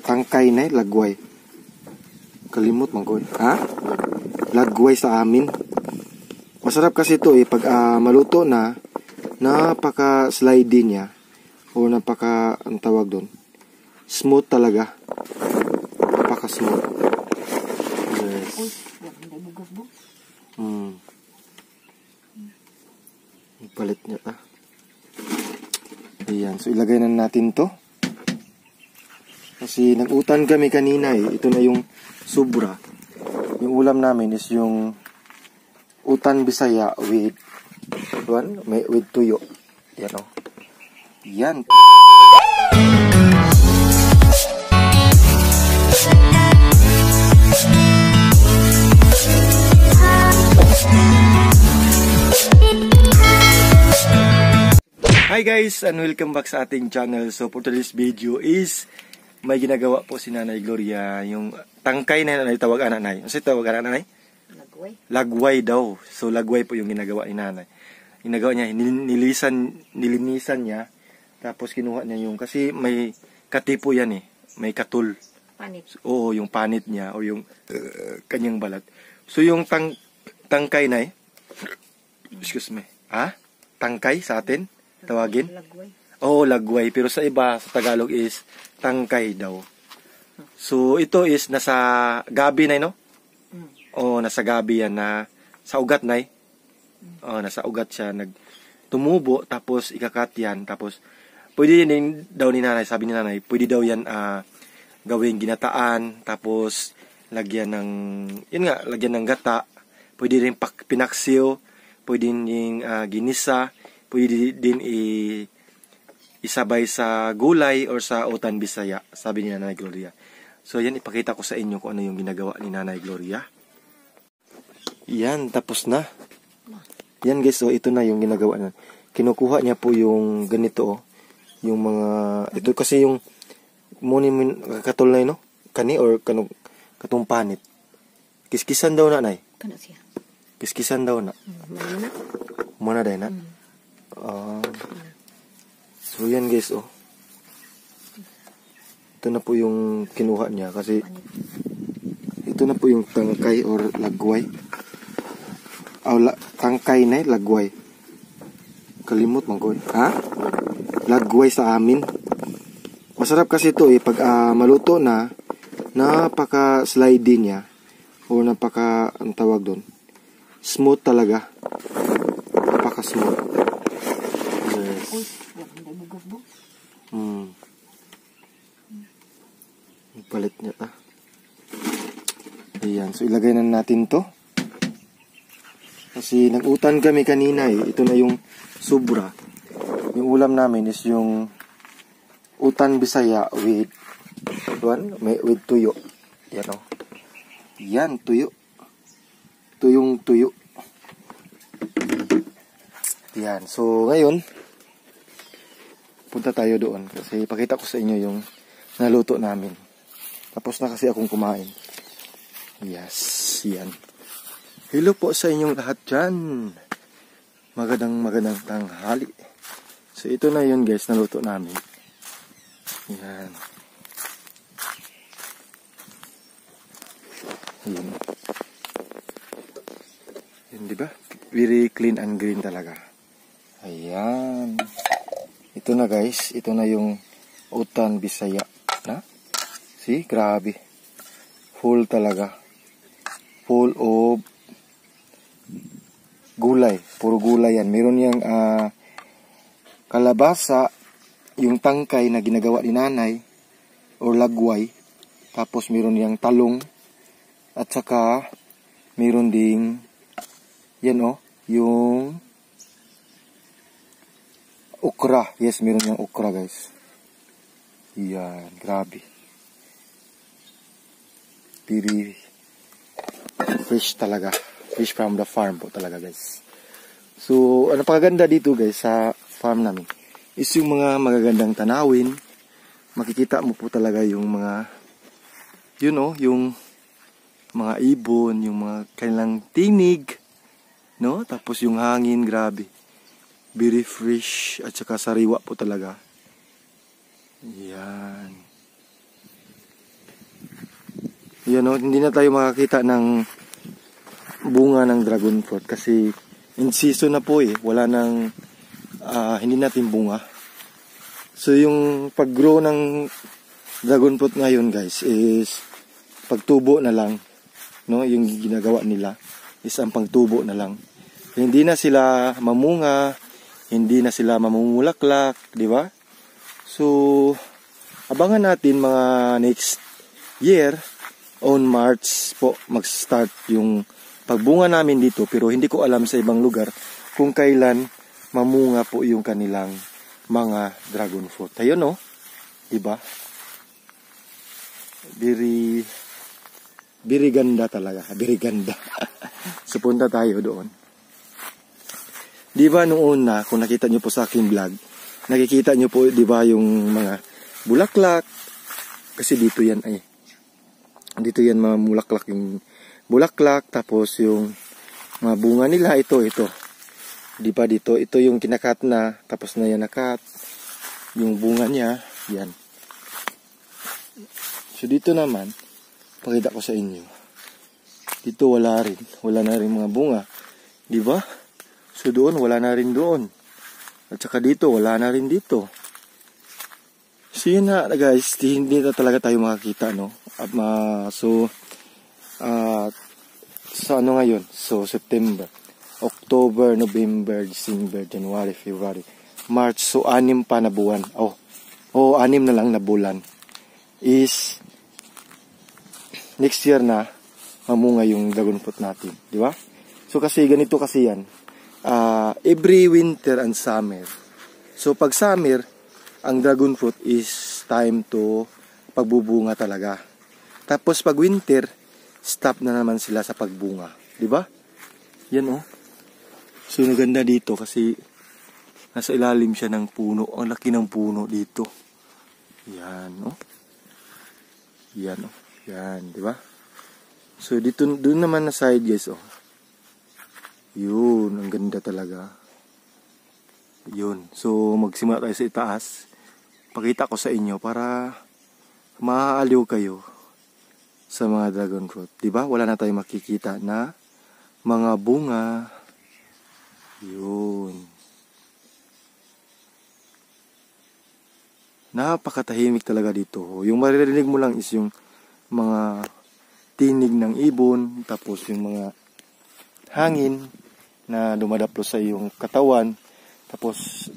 tangkay na lagway. Kalimot man ko. Ha? Lagway sa amin. Masarap kasi ito pag maluto na, napaka-slidey niya. O ang tawag doon. Smooth talaga. Napaka-smooth. Yes. Palit niya Ayan. So ilagay na natin to. Kasi nag-utan kami kanina Ito na yung sobra. Yung ulam namin is yung utan Bisaya with tuyo. Yan Yan. Hi guys and welcome back sa ating channel. So for today's video is may ginagawa po si Nanay Gloria, yung tangkay na tawag Nanay. Ano tawag Nanay? Lagway. Lagway daw. So lagway po yung ginagawa ni Nanay. Ginagawa niya, nilinisan niya, tapos kinuha niya yung, kasi may katipo yan may katul. Panit. Oo, yung panit niya o yung kanyang balat. So yung tangkay na excuse me. Tangkay sa atin? Tawagin? Lagway. Oo, lagway. Pero sa iba, sa Tagalog is tangkay daw. So, ito is nasa gabi na, no? Oo, nasa gabi yan na sa ugat na Oo, nasa ugat siya. Tumubo, tapos ikakat yan. Tapos, pwede din daw ni Nanay, sabi ni Nanay, pwede daw yan gawing ginataan. Tapos, lagyan ng gata. Pwede rin pinaksiw. Pwede din ginisa. Pwede din isabay sa gulay or sa utan Bisaya, sabi ni Nanay Gloria. So yan, ipakita ko sa inyo kung ano yung ginagawa ni Nanay Gloria. Yan, tapos na. Yan guys, ito na yung ginagawa na. Kinukuha niya po yung ganito, yung mga, ito kasi yung katol na kani or katong panit. Kiskisan daw Nanay. Kana siya. Kiskisan daw na. Muna dahil na. So yan guys ito na po yung kinuha niya kasi ito na po yung tangkay or lagway. Tangkay na lagway. Kalimot man ko. Ha? Lagway sa amin. Masarap kasi ito pag maluto na, napaka-slidey niya o ang tawag doon. Smooth talaga. Napaka-smooth. Palit niya Ayan, so ilagay na natin to. Kasi nag-utan kami kanina Ito na yung sobra. Yung ulam namin is yung utan Bisaya with tuyo. Yan Yan, tuyo. Tuyong tuyo. Yan, so ngayon punta tayo doon kasi pakita ko sa inyo yung naluto namin. Tapos na kasi akong kumain. Yes, yan. Hello po sa inyong lahat dyan. Magandang tanghali. So ito na yun guys, naluto namin. Yan. Yan. Yan, diba? Very clean and green talaga. Ayan. Ito na guys, ito na yung utan Bisaya na. See, grabe. Full talaga. Full of gulay. Puro gulay yan. Meron yung kalabasa, yung tangkay na ginagawa ni Nanay or lagway. Tapos meron yung talong. At saka meron ding yan yung okra. Yes, meron yung okra guys. Yan, grabe. Very fresh talaga. Fish from the farm po talaga guys. So, ano pagaganda dito guys sa farm namin is yung mga magagandang tanawin. Makikita mo po talaga yung mga yung mga ibon, yung mga kanilang tinig, no? Tapos yung hangin, grabe. Very fresh at saka sariwa po talaga. Yan. Yan o, hindi na tayo makakita ng bunga ng dragon fruit kasi in season na po wala nang hindi natin bunga. So yung pag-grow ng dragon fruit ngayon guys is pagtubo na lang, no? Yung ginagawa nila is ang pagtubo na lang. Hindi na sila mamunga, hindi na sila mamumulaklak, di ba? So abangan natin mga next year on March po mag-start yung pagbunga namin dito, pero hindi ko alam sa ibang lugar kung kailan mamunga po yung kanilang mga dragon fruit. Ayun no, diba? Very ganda talaga, very ganda. So punta tayo doon. Diba nung una, kung nakita nyo po sa aking vlog, nakikita nyo po diba yung mga bulaklak, kasi dito yan mga bulaklak yung bulaklak, tapos yung mga bunga nila ito di ba dito, ito yung kinakat na, tapos na yan nakat yung bunga niya yan. So dito naman pakita ko sa inyo, dito wala na rin mga bunga, di ba? So doon wala na rin doon, at saka dito wala na rin dito. So yun na guys, hindi na talaga tayo makakita, no? So ano ngayon? So September, October, November, December, January, February, March. So 6 pa na buwan. 6 na lang na bulan is next year na mamunga yung dragon fruit natin, di ba? So kasi ganito kasi yan. Every winter and summer. So pag summer, ang dragon fruit is time to pagbubunga talaga. Tapos pag winter, stop na naman sila sa pagbunga, di ba? Yan oh. So maganda dito kasi nasa ilalim siya ng puno. Ang laki ng puno dito. Yan oh. Yan oh. Yan, di ba? So dito doon naman na side guys oh. Yun, ang ganda talaga. Yun. So magsimula tayo sa itaas. Pakita ko sa inyo para maaaliw kayo sa mga dragon fruit. Diba? Wala na tayong makikita na mga bunga. Yun. Napakatahimik talaga dito. Yung maririnig mo lang is yung mga tinig ng ibon, tapos yung mga hangin na dumadaplo sa iyong katawan, tapos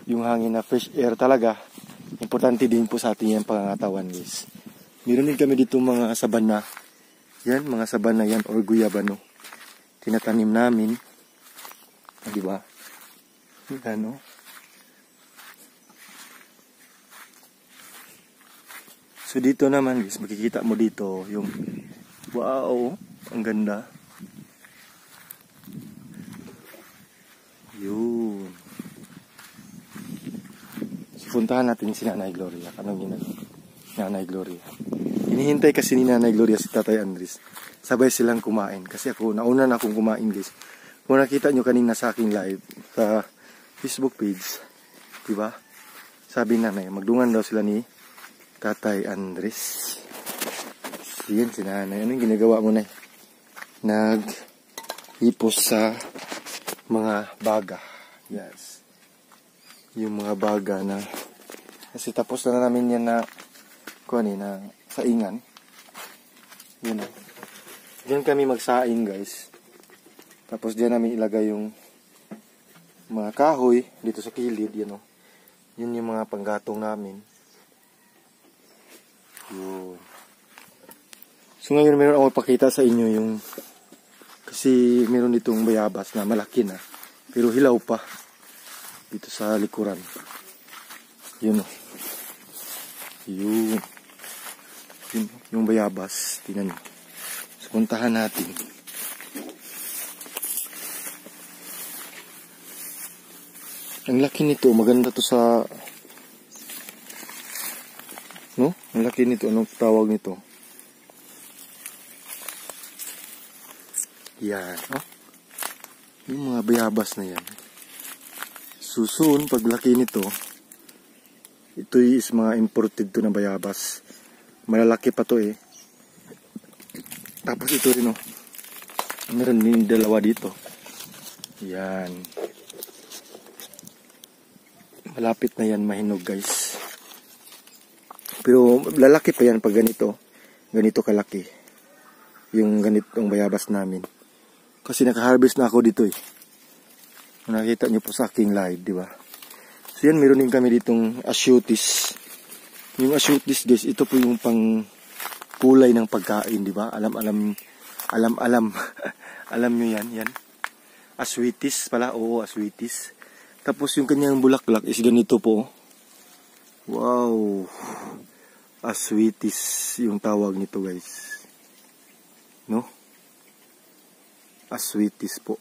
yung hangin na fresh air talaga. Importante din po sa ating yung pangangatawan guys. Meron din kami dito mga sabana. Yan, mga sabana yan or guyabano. Tinatanim namin. Di ba? Ano? So dito naman guys, makikita mo dito yung wow, ang ganda. Yun. Puntahan natin si Nanay Gloria. Anong ginagawa? Nanay Gloria. Hinihintay kasi ni Nanay Gloria si Tatay Andres. Sabay silang kumain. Kasi ako, nauna na akong kumain guys. Kung nakita nyo kanina sa aking live, sa Facebook page, diba? Sabi nanay, magdungan daw sila ni Tatay Andres. Yan si Nanay. Anong ginagawa mo na? Nag-hipos sa mga baga. Yes. Yung mga baga na kasi tapos na namin yan na na saingan. Yun o. Diyan kami magsaing guys. Tapos diyan namin ilagay yung mga kahoy dito sa kilid. Yan o. Yun yung mga panggatong namin. Yun. So ngayon meron ako pakita sa inyo yung kasi meron ditong bayabas na malaki na pero hilaw pa dito sa likuran. Yun o. Yun. Yung bayabas. Tingnan nyo. So puntahan natin. Ang laki nito. Maganda to sa no? Ang laki nito. Anong tawag nito? Yan. Oh. Yung mga bayabas na yan. Susun, pag laki nito, ito is mga imported to na bayabas. Malalaki pa to eh. Tapos ito rin oh. Meron din dalawa dito. Yan. Malapit na yan mahinog guys. Pero lalaki pa yan pag ganito. Ganito kalaki. Yung ganitong bayabas namin. Kasi naka-harvest na ako dito eh. Nakita nyo po sa aking live, di ba? So yan, meron din kami ditong asyutis. Yung asyutis guys, ito po yung pang kulay ng pagkain, di ba? Alam. Alam nyo yan. Aswitis pala, oo, aswitis. Tapos yung kanyang bulaklak is ganito po. Wow. Aswitis yung tawag nito guys. No? Aswitis po.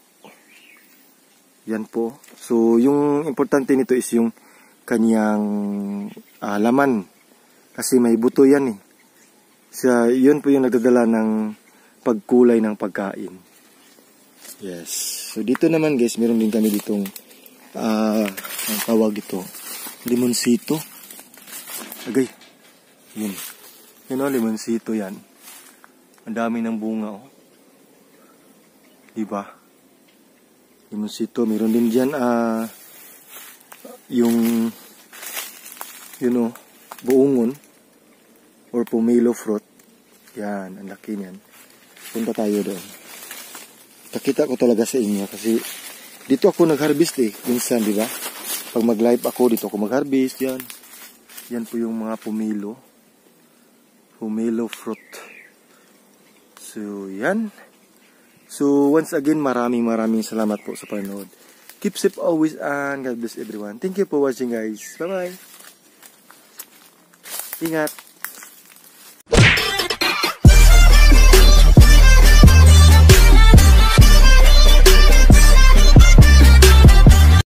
Yan po. So, yung importante nito is yung kanyang laman. Kasi may buto yan eh. Yun po yung nagdadala ng pagkulay ng pagkain. Yes. So, dito naman guys, meron din kami ditong ang tawag dito. Limonsito. Agay. Yun. Yun o, limonsito yan. Ang dami ng bunga oh. Diba? Limonsito. Meron din dyan yung yun o, buungon or pomelo fruit. Yan, ang laki niyan. Punta tayo doon. Nakita ko talaga sa inyo kasi dito ako nag-harvest eh. Minsan, di ba? Pag mag-live ako, dito ako mag-harvest. Yan. Yan po yung mga pomelo. Pomelo fruit. So, yan. So, once again, maraming salamat po sa panonood. Keep safe always and God bless everyone. Thank you for watching guys. Bye-bye. Ingat.